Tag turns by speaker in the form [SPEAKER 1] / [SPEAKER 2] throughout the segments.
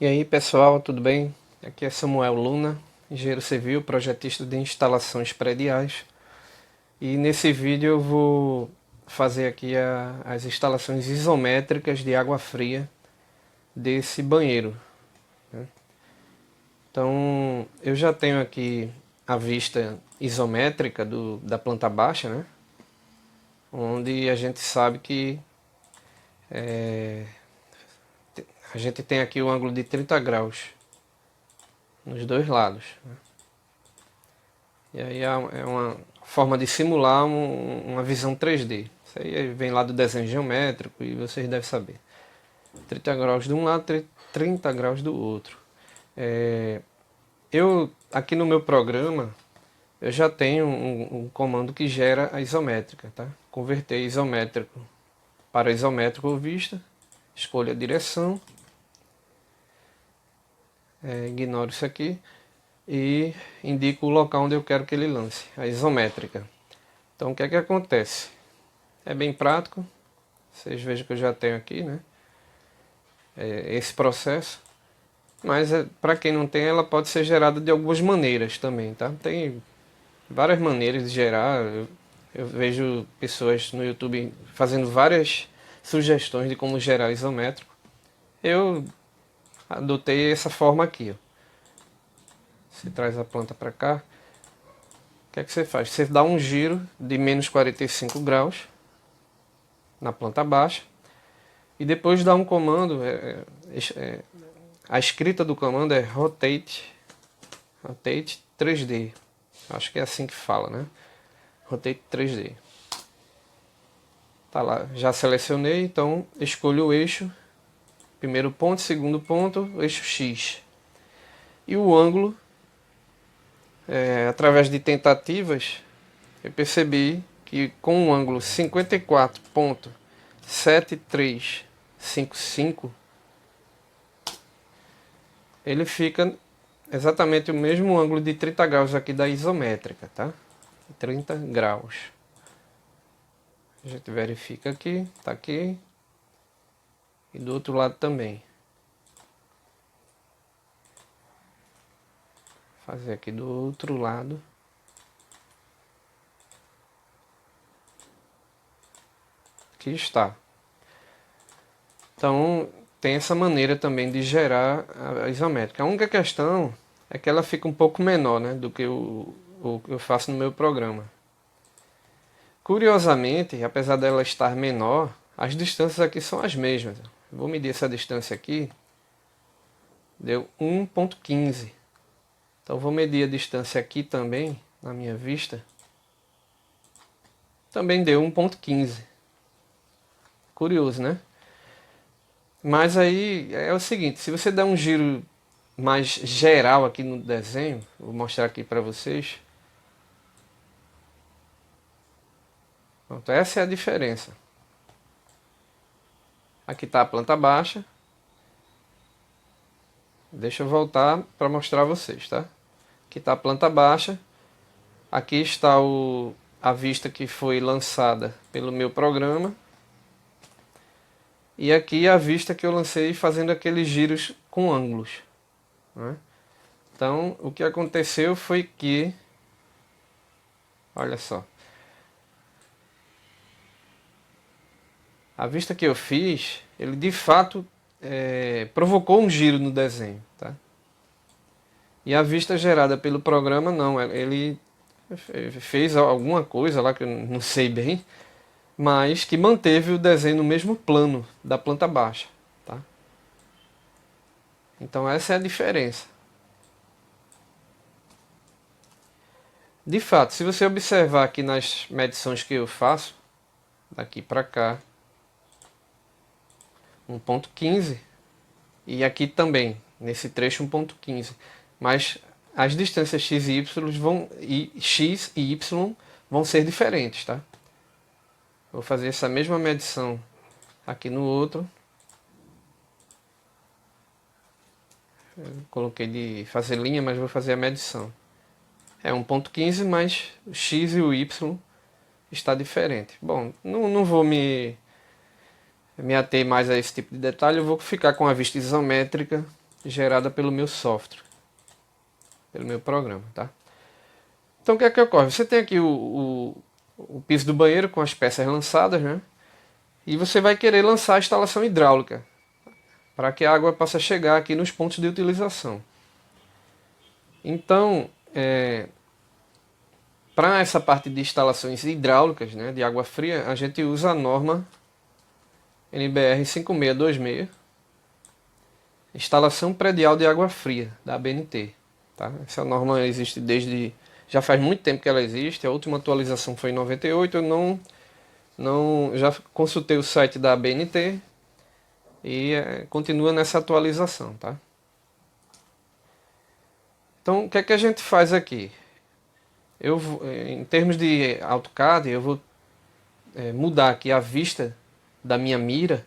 [SPEAKER 1] E aí pessoal, tudo bem? Aqui é Samuel Luna, engenheiro civil, projetista de instalações prediais. E nesse vídeo eu vou fazer aqui as instalações isométricas de água fria desse banheiro, né? Então eu já tenho aqui a vista isométrica da planta baixa, né? Onde a gente sabe que a gente tem aqui o ângulo de 30 graus nos dois lados. E aí é uma forma de simular uma visão 3D. Isso aí vem lá do desenho geométrico e vocês devem saber. 30 graus de um lado, 30 graus do outro. Eu, aqui no meu programa, eu já tenho um comando que gera a isométrica, tá? Converter isométrico para isométrico ou vista. Escolho a direção. Ignoro isso aqui. E indico o local onde eu quero que ele lance, a isométrica. Então o que é que acontece? É bem prático, vocês vejam que eu já tenho aqui, né? Esse processo, mas para quem não tem, ela pode ser gerada de algumas maneiras também, tá? Tem várias maneiras de gerar. Eu vejo pessoas no YouTube fazendo várias sugestões de como gerar isométrico. Eu adotei essa forma aqui, ó. Você traz a planta para cá. O que é que você faz? Você dá um giro de menos 45 graus na planta baixa e depois dá um comando. A escrita do comando é rotate 3D. Acho que é assim que fala, né? Rotate 3D. Tá lá, já selecionei, então escolho o eixo, primeiro ponto, segundo ponto, eixo X. E o ângulo, através de tentativas, eu percebi que com o ângulo 54,7355 ele fica exatamente o mesmo ângulo de 30 graus aqui da isométrica, tá? 30 graus. A gente verifica aqui, tá aqui. E do outro lado também. Fazer aqui do outro lado. Aqui está. Então, tem essa maneira também de gerar a isométrica. A única questão é que ela fica um pouco menor, né, do que o que eu faço no meu programa. Curiosamente, apesar dela estar menor, as distâncias aqui são as mesmas. Vou medir essa distância aqui. Deu 1,15. Então vou medir a distância aqui também, na minha vista. Também deu 1,15. Curioso, né? Mas aí é o seguinte, se você der um giro mais geral aqui no desenho, vou mostrar aqui para vocês. Pronto, essa é a diferença. Aqui está a planta baixa. Deixa eu voltar para mostrar a vocês, tá? Aqui está a planta baixa. Aqui está a vista que foi lançada pelo meu programa. E aqui a vista que eu lancei fazendo aqueles giros com ângulos, né? Então, o que aconteceu foi que, olha só, a vista que eu fiz, ele de fato provocou um giro no desenho, tá? E a vista gerada pelo programa não, ele fez alguma coisa lá que eu não sei bem, mas que manteve o desenho no mesmo plano da planta baixa, tá? Então essa é a diferença. De fato, se você observar aqui nas medições que eu faço, daqui para cá, 1,15, e aqui também, nesse trecho 1,15, mas as distâncias x e y vão ser diferentes, tá? Vou fazer essa mesma medição aqui no outro. Eu coloquei de fazer linha, mas vou fazer a medição. É 1,15, mas o x e o y está diferente. Bom, não vou me ater mais a esse tipo de detalhe. Eu vou ficar com a vista isométrica gerada pelo meu software, pelo meu programa, tá? Então o que é que ocorre? Você tem aqui o piso do banheiro com as peças lançadas, né? E você vai querer lançar a instalação hidráulica para que a água possa chegar aqui nos pontos de utilização. Então, para essa parte de instalações hidráulicas, né, de água fria, a gente usa a norma NBR 5626, instalação predial de água fria, da ABNT. Tá? Essa norma existe já faz muito tempo que ela existe, a última atualização foi em 98, eu já consultei o site da ABNT e continua nessa atualização. Tá? Então, o que é que a gente faz aqui? Em termos de AutoCAD, eu vou mudar aqui a vista da minha mira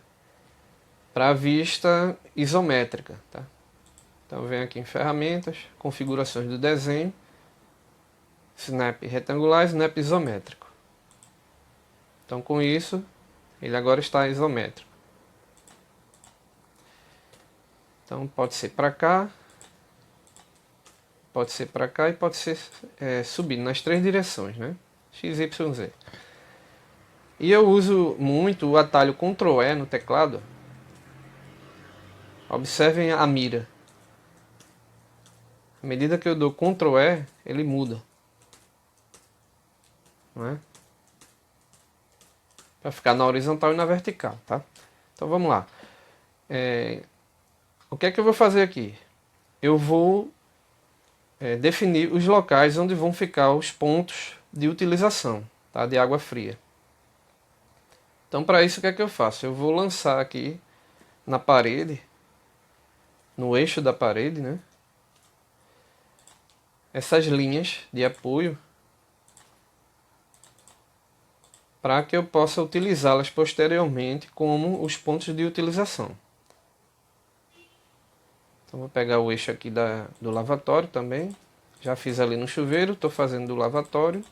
[SPEAKER 1] para a vista isométrica. Tá? Então, eu venho aqui em ferramentas, configurações do desenho, snap retangular, snap isométrico. Então, com isso, ele agora está isométrico. Então, pode ser para cá, pode ser para cá e pode ser subindo nas três direções, né? X, Y, Z. E eu uso muito o atalho Ctrl E no teclado. Observem a mira. À medida que eu dou Ctrl E, ele muda. Não é? Para ficar na horizontal e na vertical, tá? Então vamos lá. O que é que eu vou fazer aqui? Eu vou definir os locais onde vão ficar os pontos de utilização, tá? De água fria. Então para isso o que é que eu faço? Eu vou lançar aqui na parede, no eixo da parede, né? Essas linhas de apoio para que eu possa utilizá-las posteriormente como os pontos de utilização. Então vou pegar o eixo aqui do lavatório também. Já fiz ali no chuveiro, estou fazendo do lavatório.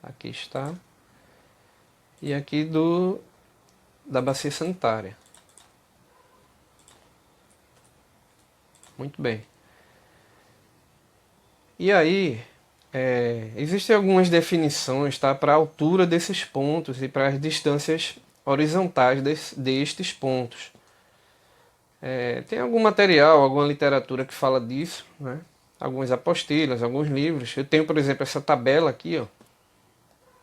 [SPEAKER 1] Aqui está. E aqui da bacia sanitária. Muito bem. E aí, existem algumas definições, tá, para a altura desses pontos e para as distâncias horizontais destes pontos. Tem algum material, alguma literatura que fala disso, né? Algumas apostilas, alguns livros. Eu tenho, por exemplo, essa tabela aqui, ó,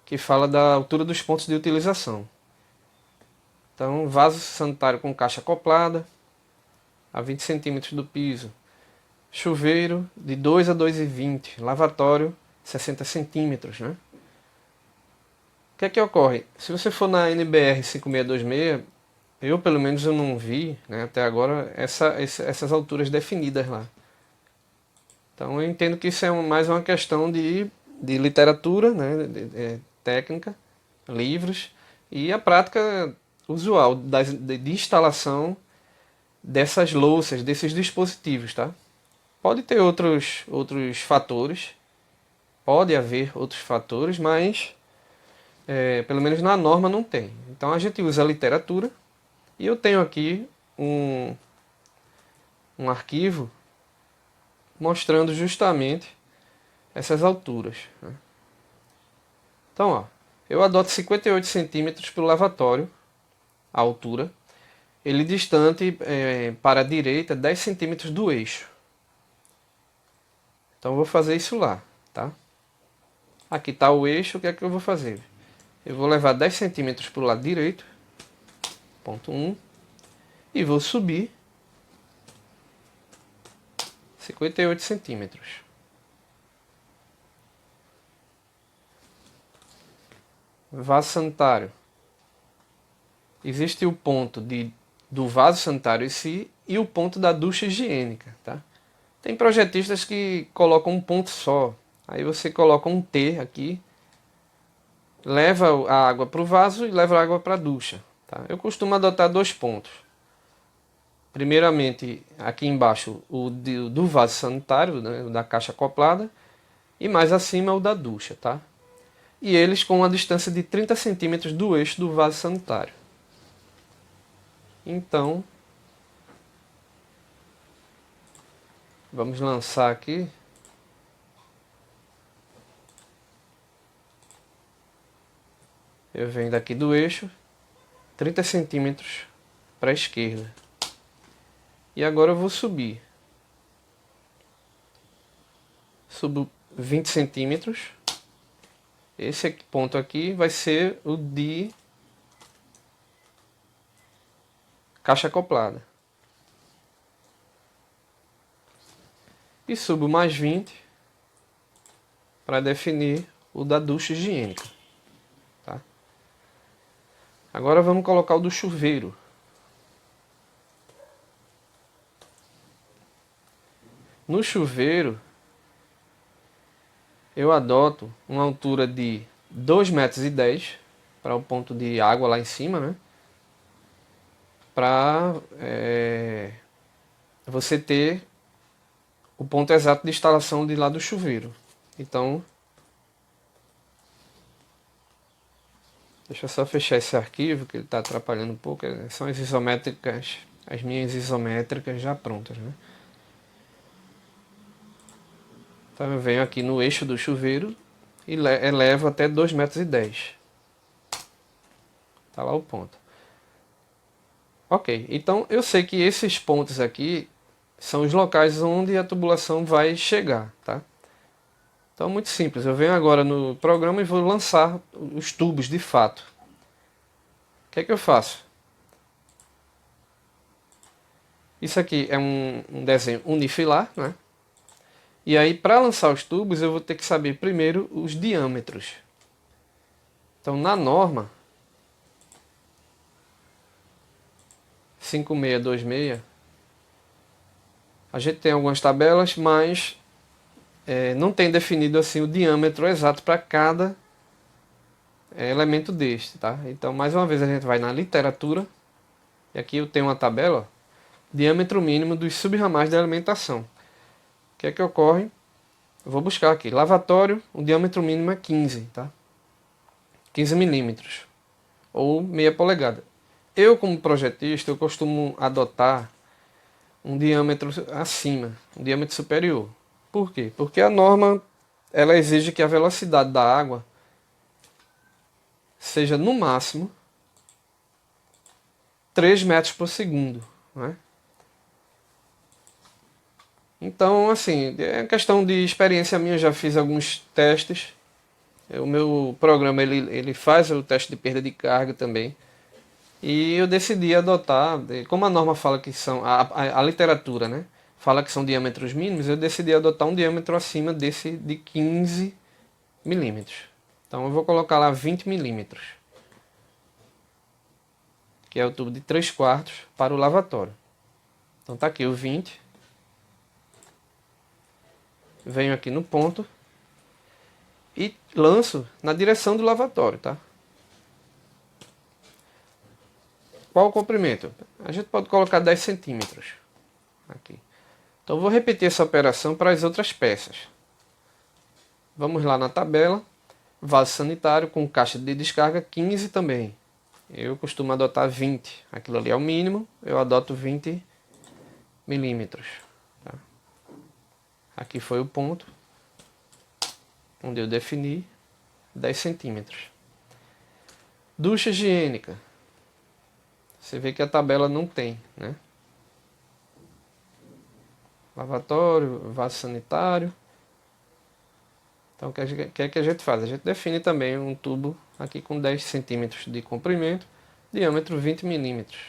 [SPEAKER 1] que fala da altura dos pontos de utilização. Então, vaso sanitário com caixa acoplada, a 20 centímetros do piso. Chuveiro de 2 a 2,20. Lavatório 60 centímetros, né? O que é que ocorre? Se você for na NBR 5626, pelo menos eu não vi, né, até agora essas alturas definidas lá. Então eu entendo que isso é mais uma questão de literatura, né, técnica, livros, e a prática usual de instalação dessas louças, desses dispositivos, tá? Pode ter outros fatores, pode haver outros fatores, mas pelo menos na norma não tem. Então a gente usa a literatura e eu tenho aqui um arquivo mostrando justamente essas alturas, né? Então, ó, eu adoto 58 centímetros para o lavatório, a altura, ele distante para a direita 10 centímetros do eixo. Então eu vou fazer isso lá, tá? Aqui está o eixo, o que é que eu vou fazer? Eu vou levar 10 centímetros para o lado direito, ponto 1, e vou subir 58 centímetros. Vaso sanitário. Existe o ponto do vaso sanitário em si e o ponto da ducha higiênica, tá? Tem projetistas que colocam um ponto só. Aí você coloca um T aqui, leva a água para o vaso e leva a água para a ducha. Tá? Eu costumo adotar 2 pontos. Primeiramente, aqui embaixo, o do vaso sanitário, né, o da caixa acoplada, e mais acima o da ducha. Tá? E eles com uma distância de 30 centímetros do eixo do vaso sanitário. Então, Vamos lançar aqui. Eu venho daqui do eixo, 30 centímetros para a esquerda. E agora eu vou subir. Subo 20 centímetros. Esse ponto aqui vai ser o de caixa acoplada. E subo mais 20 para definir o da ducha higiênica. Tá? Agora vamos colocar o do chuveiro. No chuveiro, eu adoto uma altura de 2,10 m para o ponto de água lá em cima, né? Para você ter o ponto exato de instalação de lá do chuveiro. Então, deixa eu só fechar esse arquivo que ele está atrapalhando um pouco. São as isométricas, as minhas isométricas já prontas, né? Então eu venho aqui no eixo do chuveiro e elevo até 2,10 m. Tá lá o ponto. Ok, então eu sei que esses pontos aqui são os locais onde a tubulação vai chegar, tá? Então muito simples, eu venho agora no programa e vou lançar os tubos de fato. O que é que eu faço? Isso aqui é um desenho unifilar, né? E aí para lançar os tubos eu vou ter que saber primeiro os diâmetros. Então na norma 5626, a gente tem algumas tabelas, mas não tem definido assim o diâmetro exato para cada elemento deste, tá? Então mais uma vez a gente vai na literatura, e aqui eu tenho uma tabela, ó, diâmetro mínimo dos subramais da alimentação. O que é que ocorre? Eu vou buscar aqui, lavatório, o diâmetro mínimo é 15, tá? 15 milímetros, ou meia polegada. Eu, como projetista, eu costumo adotar um diâmetro acima, um diâmetro superior. Por quê? Porque a norma ela exige que a velocidade da água seja no máximo 3 metros por segundo, né? Então, assim, é questão de experiência minha, eu já fiz alguns testes. O meu programa ele faz o teste de perda de carga também. E eu decidi adotar, como a norma fala que são, a literatura, né, fala que são diâmetros mínimos, eu decidi adotar um diâmetro acima desse de 15 milímetros. Então eu vou colocar lá 20 milímetros, que é o tubo de 3/4 para o lavatório. Então tá aqui o 20. Venho aqui no ponto e lanço na direção do lavatório, tá? Qual o comprimento? A gente pode colocar 10 centímetros aqui. Então vou repetir essa operação para as outras peças. Vamos lá na tabela. Vaso sanitário com caixa de descarga 15 também. Eu costumo adotar 20. Aquilo ali é o mínimo. Eu adoto 20 milímetros. Tá? Aqui foi o ponto onde eu defini 10 centímetros. Ducha higiênica. Você vê que a tabela não tem, né? Lavatório, vaso sanitário. Então o que é que a gente faz? A gente define também um tubo aqui com 10 centímetros de comprimento, diâmetro 20 milímetros.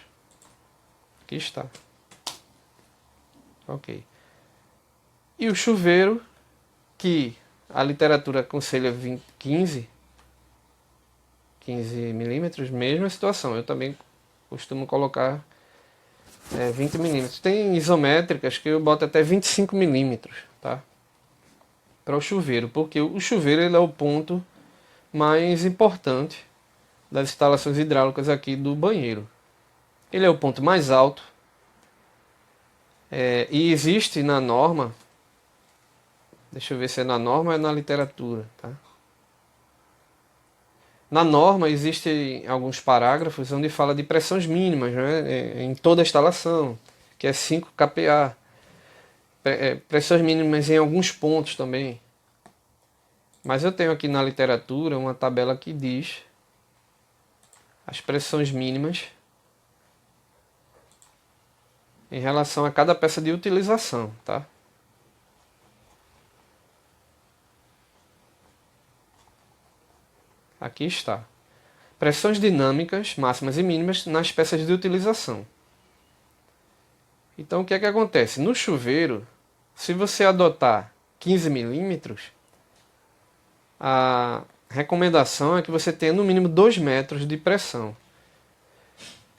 [SPEAKER 1] Aqui está. Ok. E o chuveiro, que a literatura aconselha 15 milímetros, mesma situação. Eu também costumo colocar 20 milímetros. Tem isométricas que eu boto até 25 milímetros, tá? Para o chuveiro, porque o chuveiro ele é o ponto mais importante das instalações hidráulicas aqui do banheiro. Ele é o ponto mais alto e existe na norma, deixa eu ver se é na norma ou é na literatura, tá? Na norma existem alguns parágrafos onde fala de pressões mínimas, né, em toda a instalação, que é 5 kPa. pressões mínimas em alguns pontos também. Mas eu tenho aqui na literatura uma tabela que diz as pressões mínimas em relação a cada peça de utilização, tá? Aqui está. Pressões dinâmicas máximas e mínimas nas peças de utilização. Então o que é que acontece? No chuveiro, se você adotar 15 milímetros, a recomendação é que você tenha no mínimo 2 metros de pressão.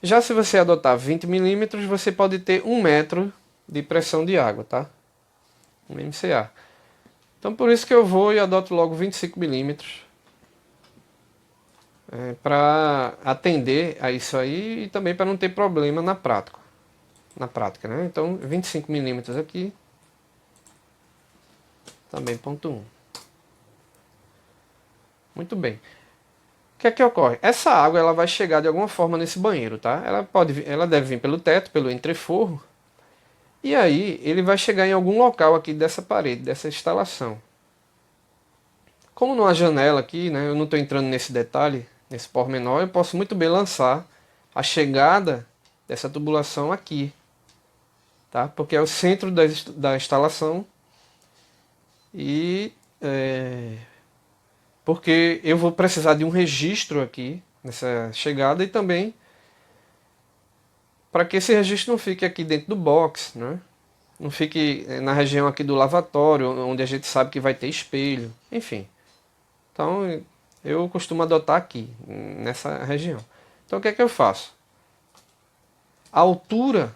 [SPEAKER 1] Já se você adotar 20 milímetros, você pode ter 1 metro de pressão de água, tá? 1 MCA. Então por isso que eu vou e adoto logo 25 milímetros. Para atender a isso aí e também para não ter problema na prática. Né? Então 25 milímetros aqui. Também ponto 1. Muito bem. O que é que ocorre? Essa água ela vai chegar de alguma forma nesse banheiro, tá? Ela deve vir pelo teto, pelo entreforro. E aí ele vai chegar em algum local aqui dessa parede, dessa instalação. Como não há janela aqui, né? Eu não estou entrando nesse detalhe, nesse pormenor, eu posso muito bem lançar a chegada dessa tubulação aqui, tá? Porque é o centro da instalação e porque eu vou precisar de um registro aqui nessa chegada e também para que esse registro não fique aqui dentro do box, né? Não fique na região aqui do lavatório, onde a gente sabe que vai ter espelho, enfim. Então eu costumo adotar aqui, nessa região. Então o que é que eu faço? A altura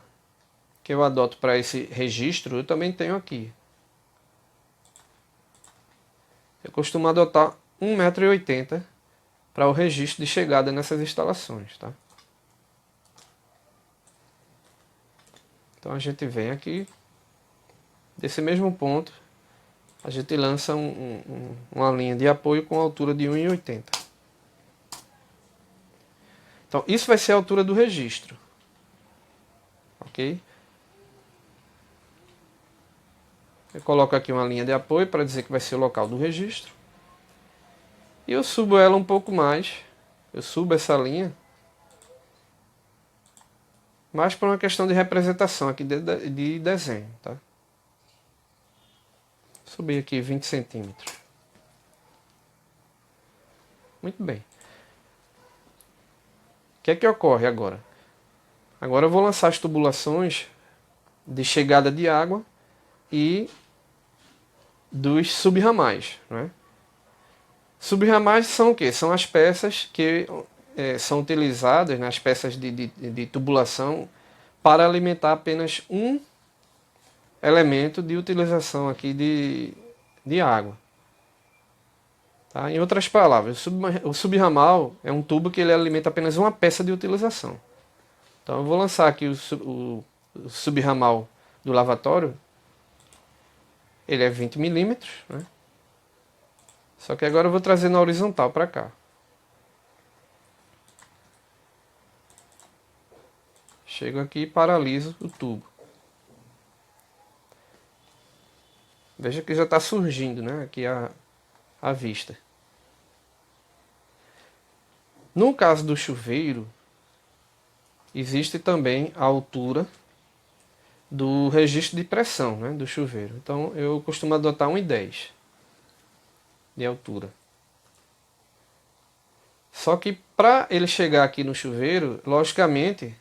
[SPEAKER 1] que eu adoto para esse registro eu também tenho aqui. Eu costumo adotar 1,80 m para o registro de chegada nessas instalações, tá? Então a gente vem aqui, desse mesmo ponto, a gente lança uma linha de apoio com altura de 1,80 m. Então isso vai ser a altura do registro, ok? Eu coloco aqui uma linha de apoio para dizer que vai ser o local do registro. E eu subo ela um pouco mais. Eu subo essa linha. Mais por uma questão de representação aqui de desenho, tá? Subi aqui 20 centímetros. Muito bem. O que é que ocorre agora? Agora eu vou lançar as tubulações de chegada de água e dos subramais, né? Subramais são o quê? São as peças que são utilizadas, né, as peças de tubulação, para alimentar apenas um elemento de utilização aqui de água. Tá? Em outras palavras, o subramal é um tubo que ele alimenta apenas uma peça de utilização. Então eu vou lançar aqui o subramal do lavatório. Ele é 20 milímetros, né? Só que agora eu vou trazer na horizontal para cá. Chego aqui e paraliso o tubo. Veja que já está surgindo, né, aqui a vista. No caso do chuveiro, existe também a altura do registro de pressão, né, do chuveiro. Então eu costumo adotar 1,10 de altura. Só que para ele chegar aqui no chuveiro, logicamente,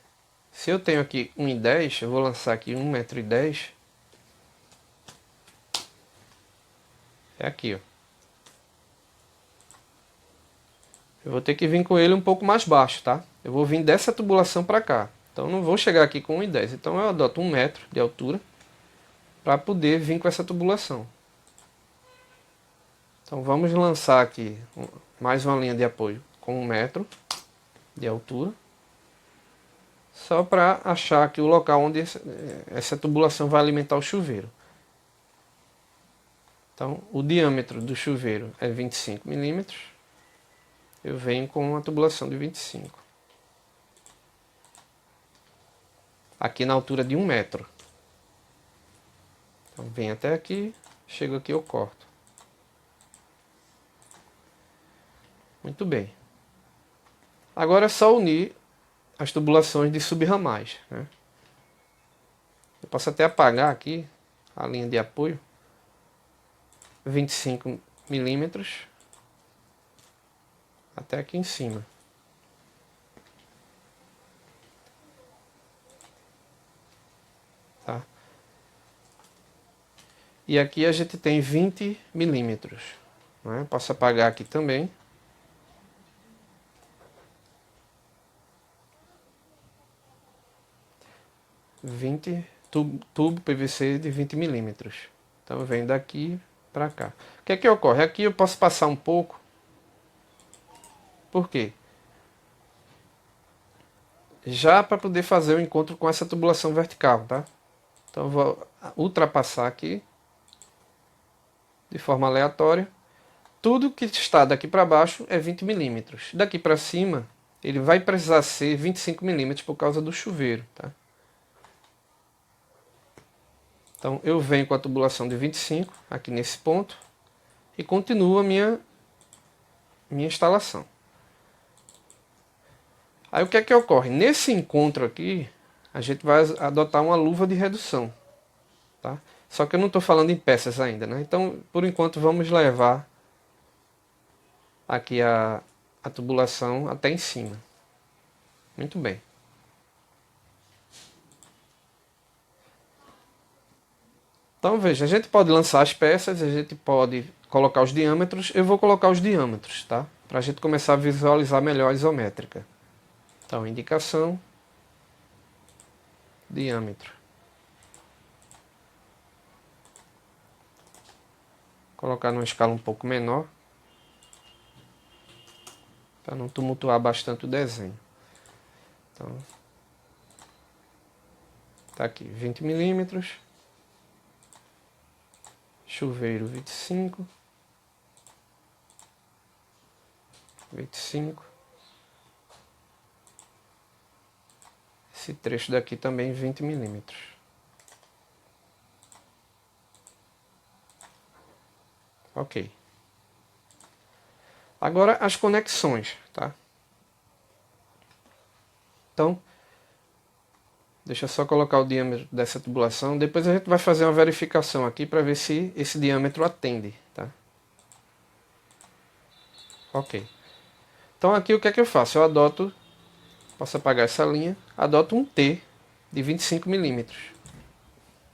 [SPEAKER 1] se eu tenho aqui 1,10, eu vou lançar aqui 1,10 m. É aqui, ó. Eu vou ter que vir com ele um pouco mais baixo, tá? Eu vou vir dessa tubulação para cá. Então não vou chegar aqui com 1,10. Então eu adoto 1 metro de altura para poder vir com essa tubulação. Então vamos lançar aqui mais uma linha de apoio com 1 metro de altura. Só para achar aqui o local onde essa tubulação vai alimentar o chuveiro. Então o diâmetro do chuveiro é 25 milímetros. Eu venho com uma tubulação de 25. Aqui na altura de 1 metro. Então vem até aqui, chego aqui, eu corto. Muito bem. Agora é só unir as tubulações de subramais, né? Eu posso até apagar aqui a linha de apoio. 25 milímetros até aqui em cima. Tá? E aqui a gente tem 20 milímetros. Né? Posso apagar aqui também. Tubo PVC de 20 milímetros. Então vem daqui para cá. O que é que ocorre? Aqui eu posso passar um pouco. Por quê? Já para poder fazer o encontro com essa tubulação vertical, tá? Então eu vou ultrapassar aqui de forma aleatória. Tudo que está daqui para baixo é 20 milímetros. Daqui para cima ele vai precisar ser 25 milímetros por causa do chuveiro, tá? Então eu venho com a tubulação de 25 aqui nesse ponto e continuo a minha instalação. Aí o que é que ocorre? Nesse encontro aqui, a gente vai adotar uma luva de redução, tá? Só que eu não estou falando em peças ainda, né? Então, por enquanto, vamos levar aqui a tubulação até em cima. Muito bem. Então, veja, a gente pode lançar as peças, a gente pode colocar os diâmetros. Eu vou colocar os diâmetros, tá? Para a gente começar a visualizar melhor a isométrica. Então, indicação, diâmetro. Colocar numa escala um pouco menor, para não tumultuar bastante o desenho. Então, tá aqui, 20 milímetros. Chuveiro 25. 25. Esse trecho daqui também 20 milímetros. Ok. Agora as conexões, tá? Então, deixa eu só colocar o diâmetro dessa tubulação. Depois a gente vai fazer uma verificação aqui para ver se esse diâmetro atende, tá? Ok. Então aqui o que é que eu faço? Eu adoto, posso apagar essa linha, adoto um T de 25 milímetros.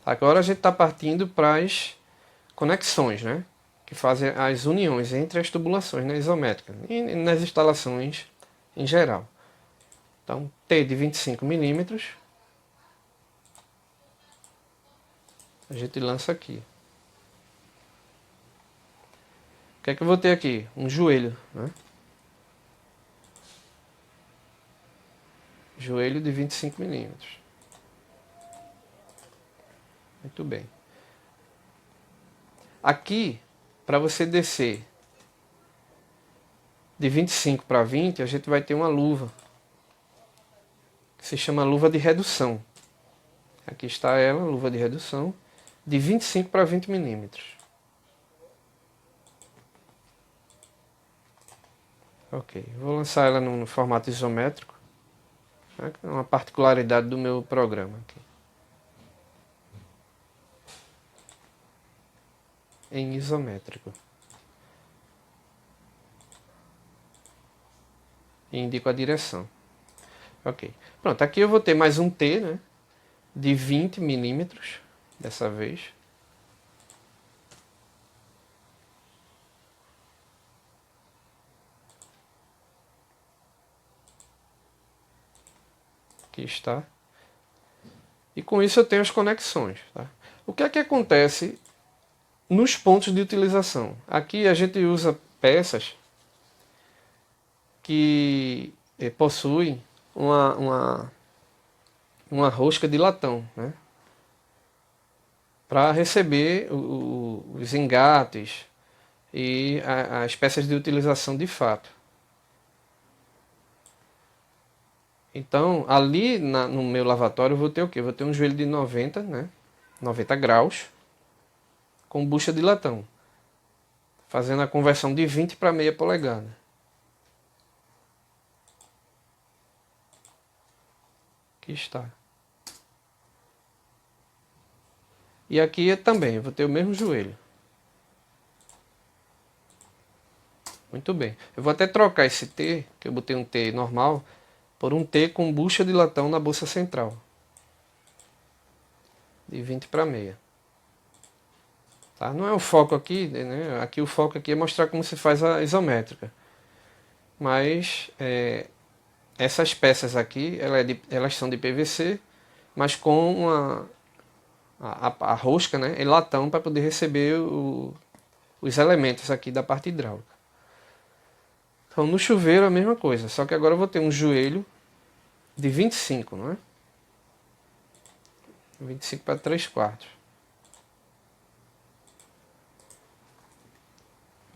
[SPEAKER 1] Agora a gente está partindo para as conexões, né? Que fazem as uniões entre as tubulações na isométrica e nas instalações em geral. Então, T de 25 milímetros, a gente lança aqui. O que é que eu vou ter aqui? Um joelho, né? Joelho de 25 milímetros. Muito bem. Aqui, para você descer de 25 para 20, a gente vai ter uma luva, que se chama luva de redução. Aqui está ela, luva de redução, de 25 para 20 milímetros. Ok, vou lançar ela no formato isométrico. É uma particularidade do meu programa aqui. Em isométrico. E indico a direção. Ok. Pronto, aqui eu vou ter mais um T, né? De 20 milímetros, dessa vez. Aqui está. E com isso eu tenho as conexões. Tá? O que é que acontece nos pontos de utilização? Aqui a gente usa peças que possuem uma rosca de latão, né? Para receber os engates e as peças de utilização de fato. Então, ali no meu lavatório eu vou ter o quê? Eu vou ter um joelho de 90, né? 90 graus. com bucha de latão, fazendo a conversão de 20 para meia polegada. Aqui está. E aqui também, eu vou ter o mesmo joelho. Muito bem. Eu vou até trocar esse T, que eu botei um T normal, por um T com bucha de latão na bolsa central. De 20 para meia. Tá? Não é o foco aqui, né? Aqui o foco aqui é mostrar como se faz a isométrica. Mas essas peças aqui, elas são de PVC, mas com a rosca, né, em latão para poder receber os elementos aqui da parte hidráulica. Então no chuveiro a mesma coisa, só que agora eu vou ter um joelho de 25, não é? 25 para 3/4.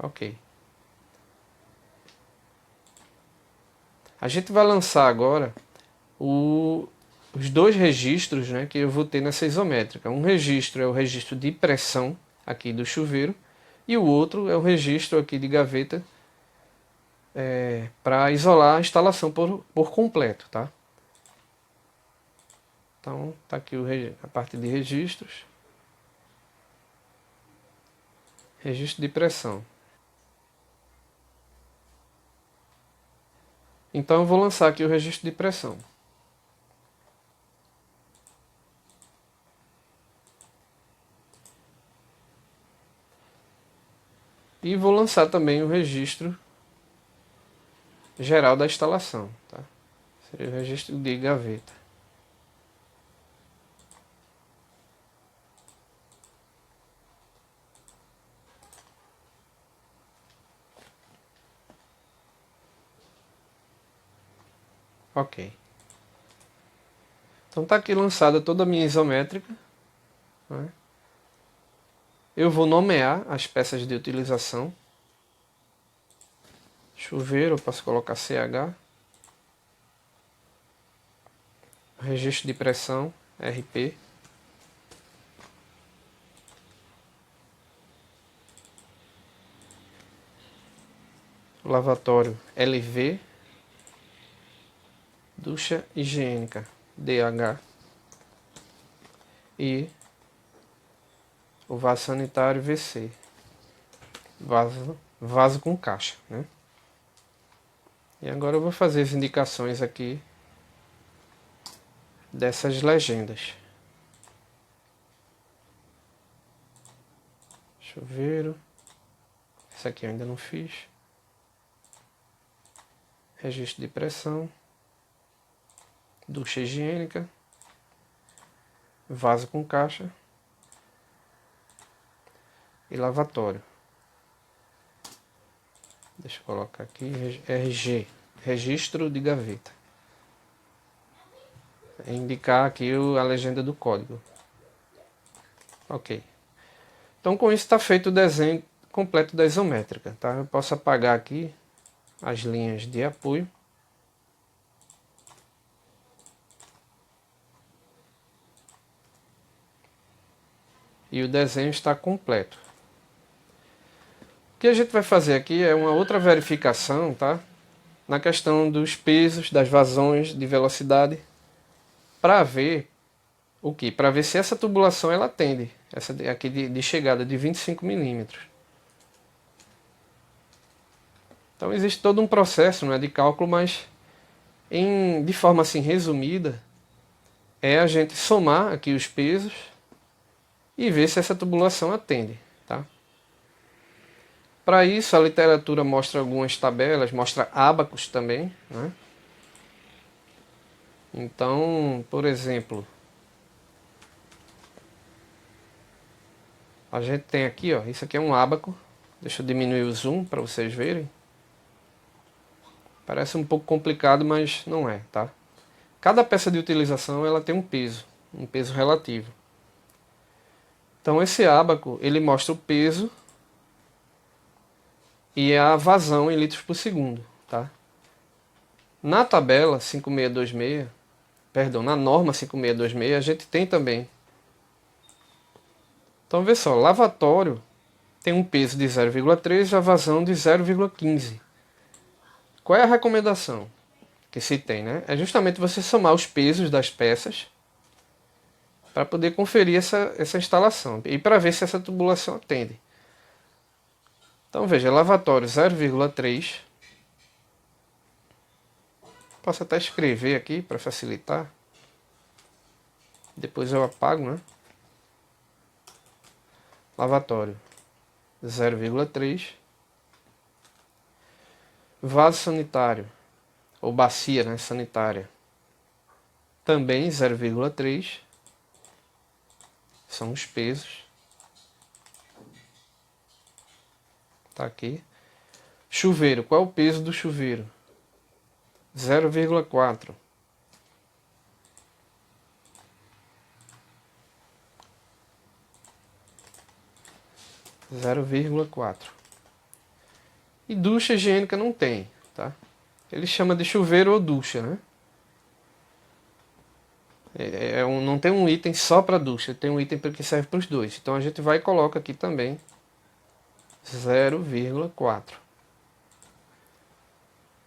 [SPEAKER 1] Ok. A gente vai lançar agora os dois registros, né, que eu vou ter nessa isométrica. Um registro é o registro de pressão aqui do chuveiro e o outro é o registro aqui de gaveta para isolar a instalação por completo, tá? Então tá aqui a parte de registros. Registro de pressão. Então eu vou lançar aqui o registro de pressão. E vou lançar também o registro geral da instalação, tá? Seria o registro de gaveta. Ok. Então tá aqui lançada toda a minha isométrica, né? Eu vou nomear as peças de utilização. Chuveiro, eu posso colocar CH. Registro de pressão, RP. Lavatório, LV. Ducha higiênica, DH. E o vaso sanitário, VC. Vaso com caixa, né? E agora eu vou fazer as indicações aqui dessas legendas. Chuveiro. Esse aqui eu ainda não fiz. Registro de pressão. Ducha higiênica. Vaso com caixa. E lavatório. Deixa eu colocar aqui. RG. Registro de gaveta. É indicar aqui a legenda do código. Ok. Então com isso está feito o desenho completo da isométrica, tá? Eu posso apagar aqui as linhas de apoio. E o desenho está completo. O que a gente vai fazer aqui é uma outra verificação, tá? Na questão dos pesos, das vazões de velocidade, para ver o que? Para ver se essa tubulação ela atende, essa aqui de chegada de 25 milímetros. Então existe todo um processo, não é, de cálculo, mas de forma assim resumida, é a gente somar aqui os pesos e ver se essa tubulação atende, tá? Para isso a literatura mostra algumas tabelas, mostra ábacos também, né? Então, por exemplo, a gente tem aqui, ó, isso aqui é um ábaco. Deixa eu diminuir o zoom para vocês verem. Parece um pouco complicado, mas não é, tá? Cada peça de utilização ela tem um peso relativo. Então esse ábaco, ele mostra o peso e a vazão em litros por segundo, tá? Na tabela 5626, perdão, na norma 5626, a gente tem também Então vê só, lavatório tem um peso de 0,3 e a vazão de 0,15. Qual é a recomendação que se tem, né? É justamente você somar os pesos das peças para poder conferir essa instalação e para ver se essa tubulação atende. Então veja, lavatório 0,3. Posso até escrever aqui para facilitar. Depois eu apago, né? Lavatório 0,3. Vaso sanitário, ou bacia, né, sanitária, também 0,3. São os pesos. Tá aqui. Chuveiro, qual é o peso do chuveiro? 0,4. E ducha higiênica não tem, tá? Ele chama de chuveiro ou ducha, né? Não tem um item só para ducha, tem um item que serve para os dois. Então a gente vai e coloca aqui também 0,4.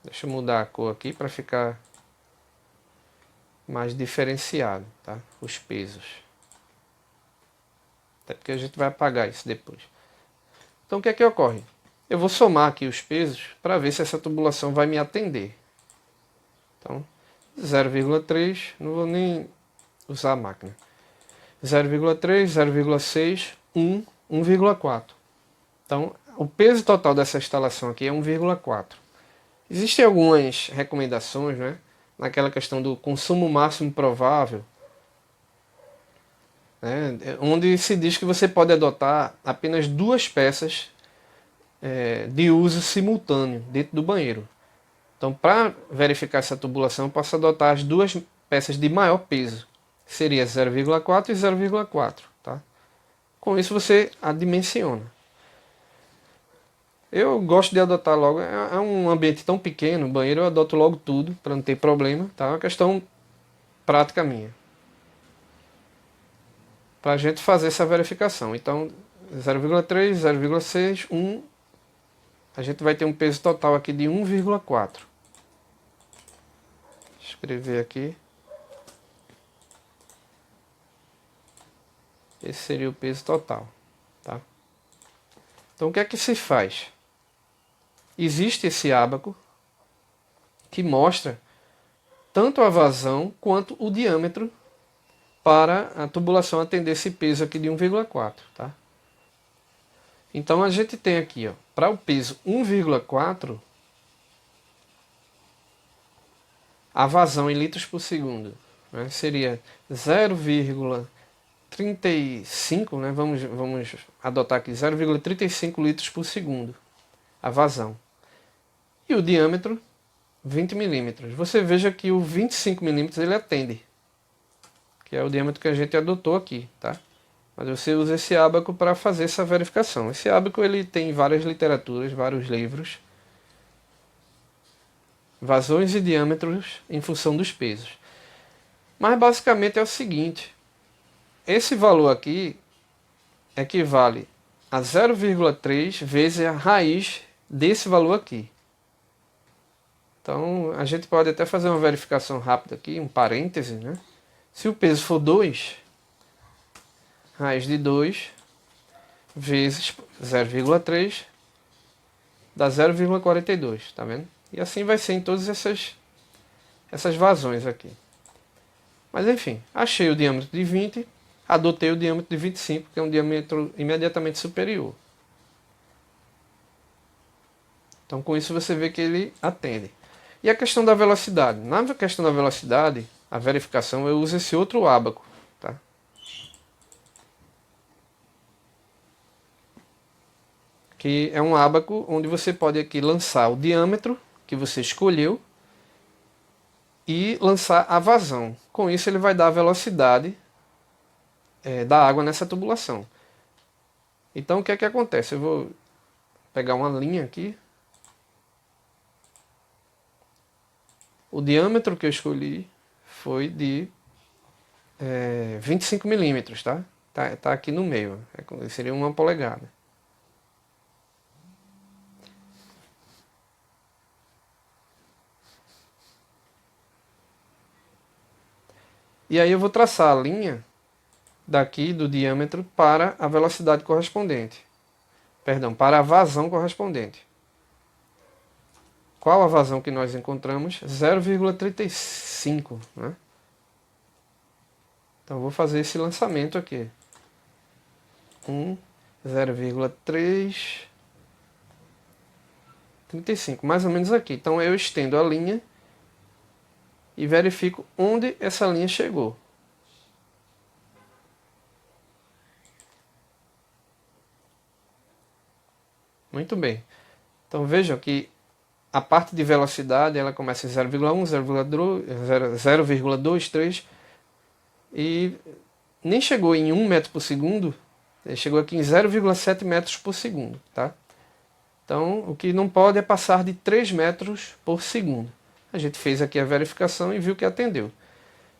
[SPEAKER 1] Deixa eu mudar a cor aqui para ficar mais diferenciado, tá? Os pesos. Até porque a gente vai apagar isso depois. Então o que é que ocorre? Eu vou somar aqui os pesos para ver se essa tubulação vai me atender. Então, 0,3, não vou nem usar a máquina. 0,3, 0,6, 1, 1,4. Então, o peso total dessa instalação aqui é 1,4. Existem algumas recomendações, né? Naquela questão do consumo máximo provável, né? Onde se diz que você pode adotar apenas 2 peças de uso simultâneo dentro do banheiro. Então, para verificar essa tubulação, eu posso adotar as 2 peças de maior peso. Seria 0,4 e 0,4. Tá? Com isso você adimensiona. Eu gosto de adotar logo. É um ambiente tão pequeno, banheiro, eu adoto logo tudo para não ter problema. Tá? É uma questão prática minha. Para a gente fazer essa verificação. Então, 0,3, 0,6, 1. A gente vai ter um peso total aqui de 1,4. Escrever aqui. Esse seria o peso total. Tá? Então o que é que se faz? Existe esse ábaco que mostra tanto a vazão quanto o diâmetro para a tubulação atender esse peso aqui de 1,4. Tá? Então a gente tem aqui, ó, para o peso 1,4, a vazão em litros por segundo, né, seria 0,35, né, vamos adotar aqui 0,35 litros por segundo, a vazão. E o diâmetro, 20 milímetros. Você veja que o 25 milímetros ele atende, que é o diâmetro que a gente adotou aqui, tá? Mas você usa esse ábaco para fazer essa verificação. Esse ábaco ele tem várias literaturas, vários livros. Vazões e diâmetros em função dos pesos. Mas basicamente é o seguinte. Esse valor aqui equivale a 0,3 vezes a raiz desse valor aqui. Então a gente pode até fazer uma verificação rápida aqui, um parêntese, né? Se o peso for 2, raiz de 2 vezes 0,3 dá 0,42, tá vendo? E assim vai ser em todas essas vazões aqui. Mas enfim, achei o diâmetro de 20, adotei o diâmetro de 25, que é um diâmetro imediatamente superior. Então com isso você vê que ele atende. E a questão da velocidade? Na questão da velocidade, a verificação, eu uso esse outro ábaco. Tá? Que é um ábaco onde você pode aqui lançar o diâmetro que você escolheu e lançar a vazão. Com isso ele vai dar a velocidade da água nessa tubulação. Então o que é que acontece? Eu vou pegar uma linha aqui. O diâmetro que eu escolhi foi de 25 milímetros, tá? tá aqui no meio, seria 1 polegada. E aí eu vou traçar a linha daqui do diâmetro para a velocidade correspondente. Perdão, para a vazão correspondente. Qual a vazão que nós encontramos? 0,35, né? Então eu vou fazer esse lançamento aqui. 0,335, mais ou menos aqui. Então eu estendo a linha e verifico onde essa linha chegou. Muito bem. Então vejam que a parte de velocidade ela começa em 0,1, 0,23 e nem chegou em 1 metro por segundo, chegou aqui em 0,7 metros por segundo, tá? Então o que não pode é passar de 3 metros por segundo. A gente fez aqui a verificação e viu que atendeu.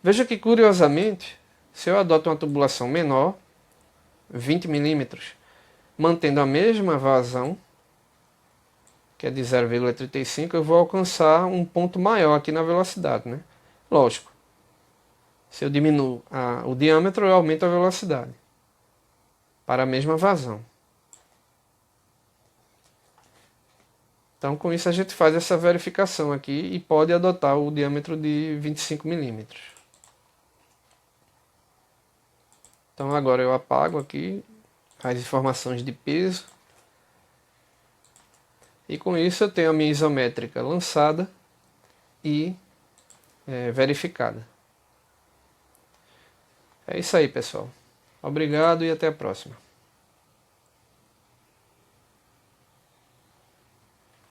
[SPEAKER 1] Veja que curiosamente, se eu adoto uma tubulação menor, 20 milímetros, mantendo a mesma vazão, que é de 0,35, eu vou alcançar um ponto maior aqui na velocidade, né? Lógico, se eu diminuo o diâmetro, eu aumento a velocidade para a mesma vazão. Então, com isso a gente faz essa verificação aqui e pode adotar o diâmetro de 25 milímetros. Então, agora eu apago aqui as informações de peso. E com isso eu tenho a minha isométrica lançada e verificada. É isso aí, pessoal. Obrigado e até a próxima.